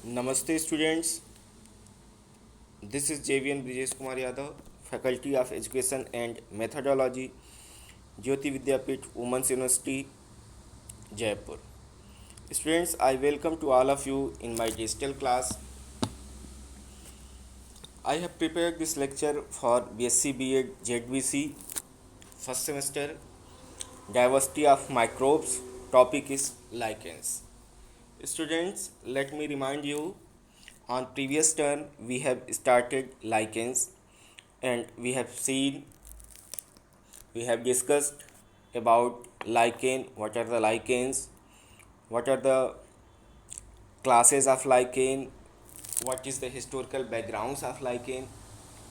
Namaste students, this is JVN Brijesh Kumar Yadav, Faculty of Education and Methodology, Jyoti Vidyapith, Women's University, Jaipur. Students, I welcome to all of you in my digital class. I have prepared this lecture for BSc B.Ed ZBC first semester, Diversity of Microbes, topic is lichens. Students, let me remind you, on previous turn we have started lichens and we have discussed about lichen, what are the lichens, what are the classes of lichen, what is the historical backgrounds of lichen,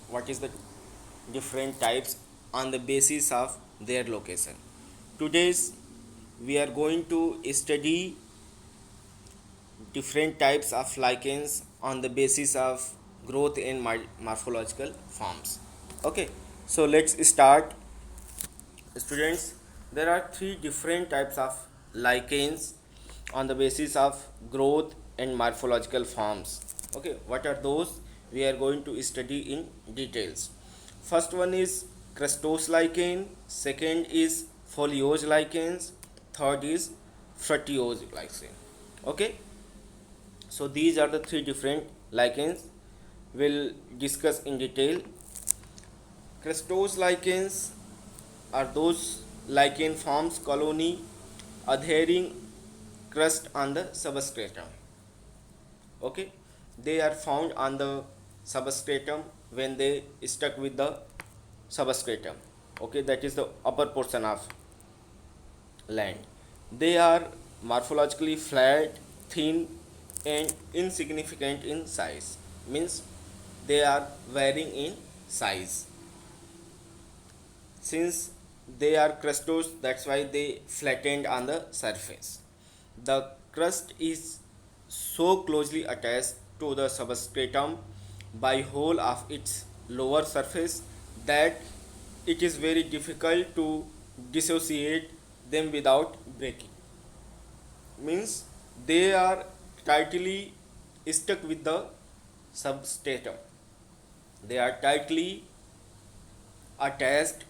what is the different types on the basis of their location. Today's we are going to study different types of lichens on the basis of growth in morphological forms. Okay, so let's start. Students, there are three different types of lichens on the basis of growth and morphological forms. Okay, what are those? We are going to study in details. First one is crustose lichen, second is foliose lichens, third is fructiose lichen. Okay, so these are the three different lichens we'll discuss in detail. Crustose lichens are those lichen forms colony adhering crust on the substratum. Okay, they are found on the substratum when they stuck with the substratum. Okay, that is the upper portion of land. They are morphologically flat, thin, and insignificant in size. Means they are varying in size. Since they are crustose, that's why they flattened on the surface. The crust is so closely attached to the substratum by whole of its lower surface that it is very difficult to dissociate them without breaking. Means they are tightly stuck with the substratum. They are tightly attached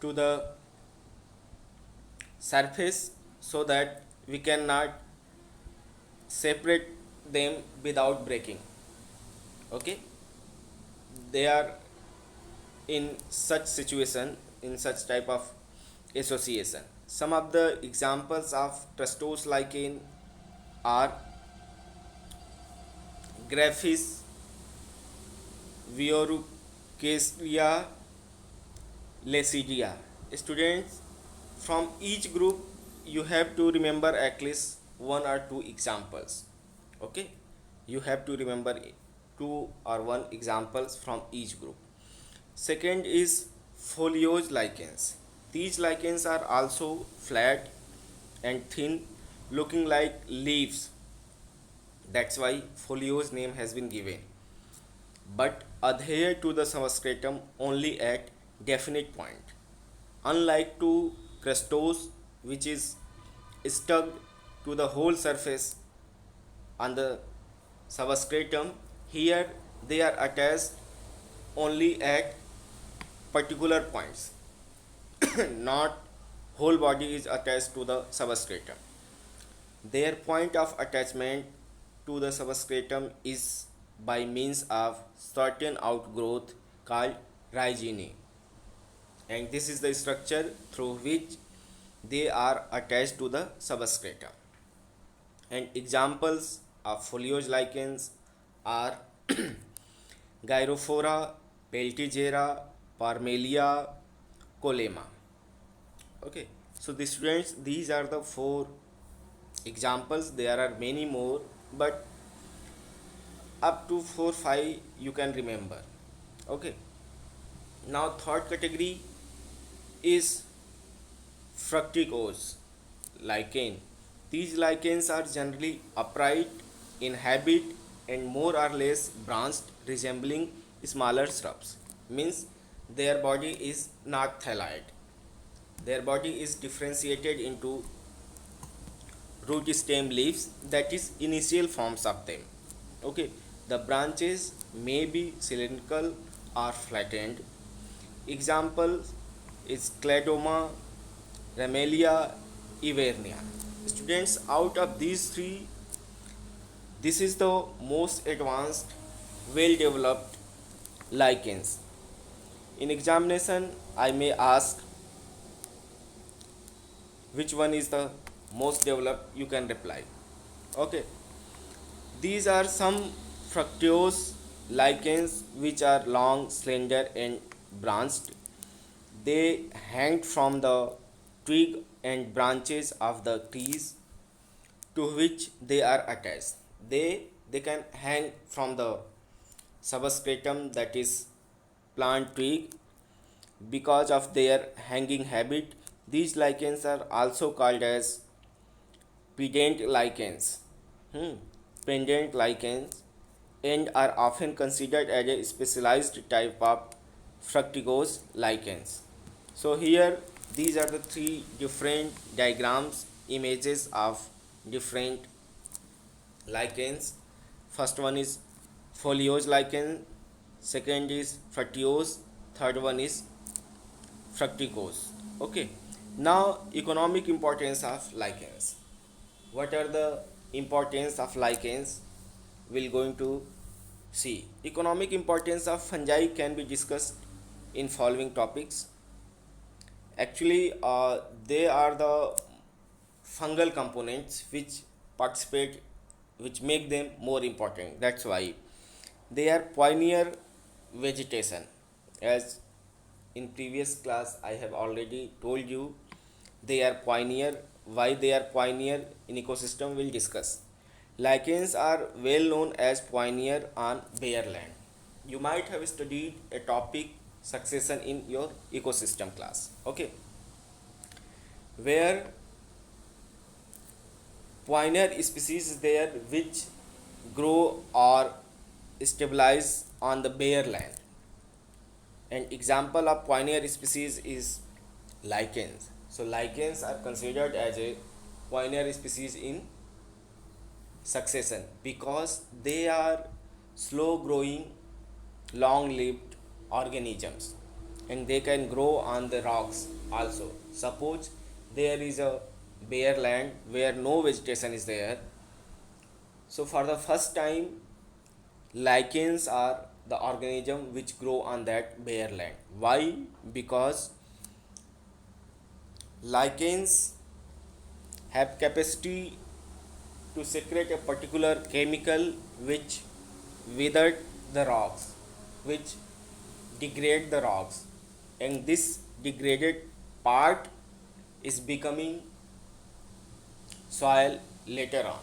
to the surface so that we cannot separate them without breaking. Okay, they are in such situation, in such type of association. Some of the examples of crustose lichen are Graphis, Verrucaria, Lesidia. Students, from each group you have to remember at least one or two examples. Okay, you have to remember two or one examples from each group. Second is foliose lichens. These lichens are also flat and thin, looking like leaves. That's why foliose name has been given, but adhere to the substratum only at definite point. Unlike to crustose, which is stuck to the whole surface on the substratum, here they are attached only at particular points. Not whole body is attached to the substratum. Their point of attachment to the substratum is by means of certain outgrowth called rhizine, and this is the structure through which they are attached to the substratum. And examples of foliose lichens are Gyrophora, Peltigera, Parmelia, Colema. Okay, so the students, these are the four examples. There are many more, but up to 4 5 you can remember. Okay, now third category is fructicose lichen. These lichens are generally upright in habit and more or less branched, resembling smaller shrubs. Means their body is not thalloid. Their body is differentiated into root stem leaves, that is initial forms of them. Okay, the branches may be cylindrical or flattened. Example is Cladoma, Ramelia, Evernia. Students, out of these three, this is the most advanced, well developed lichens. In examination, I may ask which one is the most developed, you can reply. Okay, these are some fructose lichens which are long, slender, and branched. They hang from the twig and branches of the trees to which they are attached. They can hang from the substratum, that is plant twig. Because of their hanging habit, these lichens are also called as pendant lichens. Hmm. Pendant lichens, and are often considered as a specialized type of fructigose lichens. So here these are the three different diagrams, images of different lichens. First one is foliose lichen, second is fructiose, third one is fructicose. Okay, now economic importance of lichens. What are the importance of lichens? We're going to see. Economic importance of fungi can be discussed in following topics. Actually, they are the fungal components which participate, which make them more important. That's why they are pioneer vegetation. As in previous class I have already told you, they are pioneer. Why they are pioneer in ecosystem, we'll discuss. Lichens are well known as pioneer on bare land. You might have studied a topic succession in your ecosystem class. Okay, where pioneer species is there which grow or stabilize on the bare land. An example of pioneer species is lichens. So lichens are considered as a pioneer species in succession because they are slow growing, long lived organisms, and they can grow on the rocks also. Suppose there is a bare land where no vegetation is there, so for the first time lichens are the organism which grow on that bare land. Why? Because lichens have capacity to secrete a particular chemical which withered the rocks, which degrade the rocks, and this degraded part is becoming soil later on.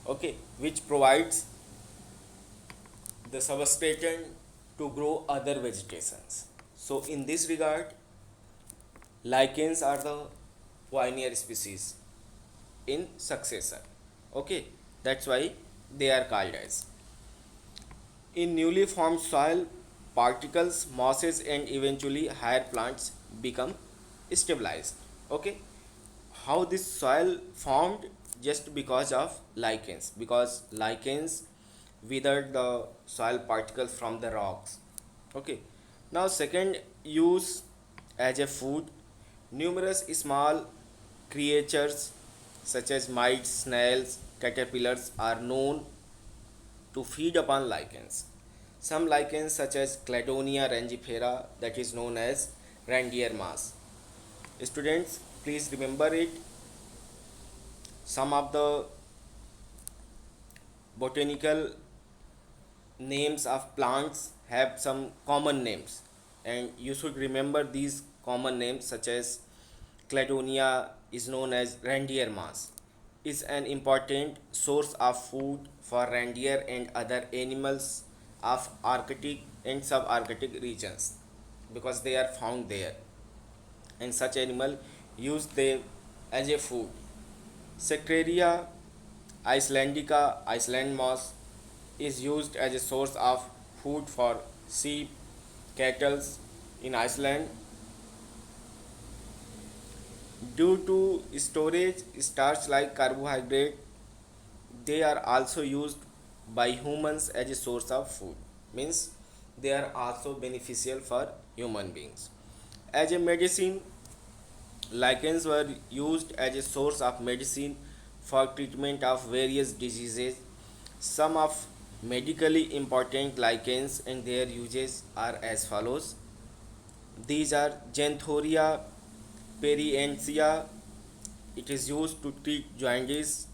Okay, which provides the substratum to grow other vegetations. So in this regard, lichens are the pioneer species in succession. Okay, that's why they are called as. In newly formed soil, particles, mosses, and eventually higher plants become stabilized. Okay, how this soil formed? Just because of lichens, because lichens withered the soil particles from the rocks. Okay, now second use as a food. Numerous small creatures such as mites, snails, caterpillars are known to feed upon lichens. Some lichens such as Cladonia rangifera, that is known as reindeer moss. Students, please remember it. Some of the botanical names of plants have some common names, and you should remember these common names, such as Cladonia is known as reindeer moss, is an important source of food for reindeer and other animals of Arctic and subarctic regions because they are found there, and such animal use them as a food. Secreria Icelandica, Iceland moss, is used as a source of food for sheep, cattle in Iceland. Due to storage starch like carbohydrate, they are also used by humans as a source of food, means they are also beneficial for human beings. As a medicine, lichens were used as a source of medicine for treatment of various diseases. Some of medically important lichens and their uses are as follows. These are Xanthoria periensia, it is used to treat jaundice.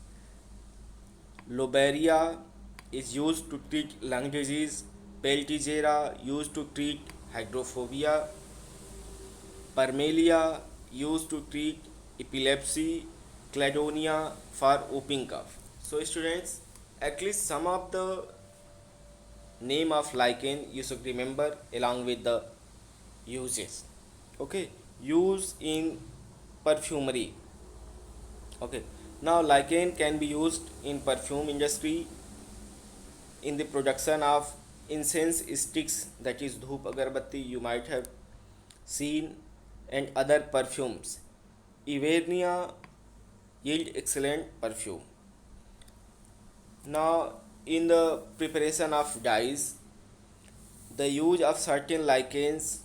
Loberia is used to treat lung disease. Peltigera used to treat hydrophobia. Parmelia used to treat epilepsy. Cladonia for whooping cough. So students, at least some of the name of lichen you should remember along with the uses. Okay, use in perfumery. Okay, now lichen can be used in perfume industry in the production of incense sticks, that is dhoop agarbatti you might have seen, and other perfumes. Ivernia yield excellent perfume. Now in the preparation of dyes, the use of certain lichens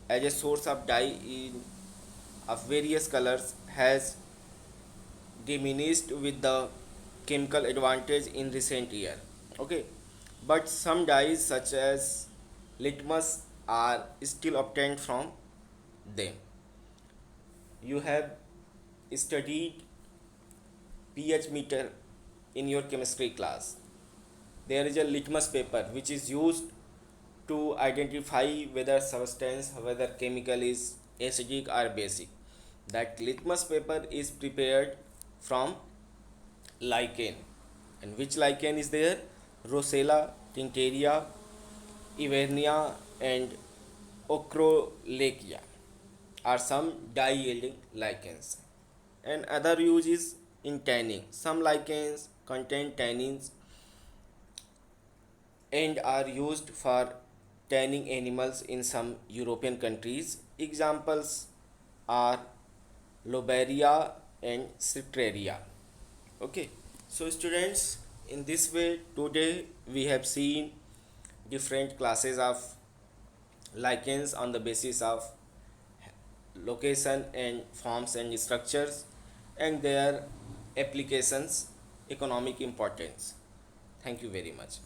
as a source of dye in of various colors has diminished with the chemical advantage in recent year. Okay, but some dyes such as litmus are still obtained from them. You have studied pH meter in your chemistry class. There is a litmus paper which is used to identify whether substance, whether chemical is acidic or basic. That litmus paper is prepared from lichen. And which lichen is there? Rosella, Tincteria, Ivernia and Ochrolachia are some dye yielding lichens. And other use is in tanning. Some lichens contain tannins and are used for tanning animals in some European countries. Examples are Loberia and Citraria. Okay, so students, in this way today we have seen different classes of lichens on the basis of location and forms and structures and their applications, economic importance. Thank you very much.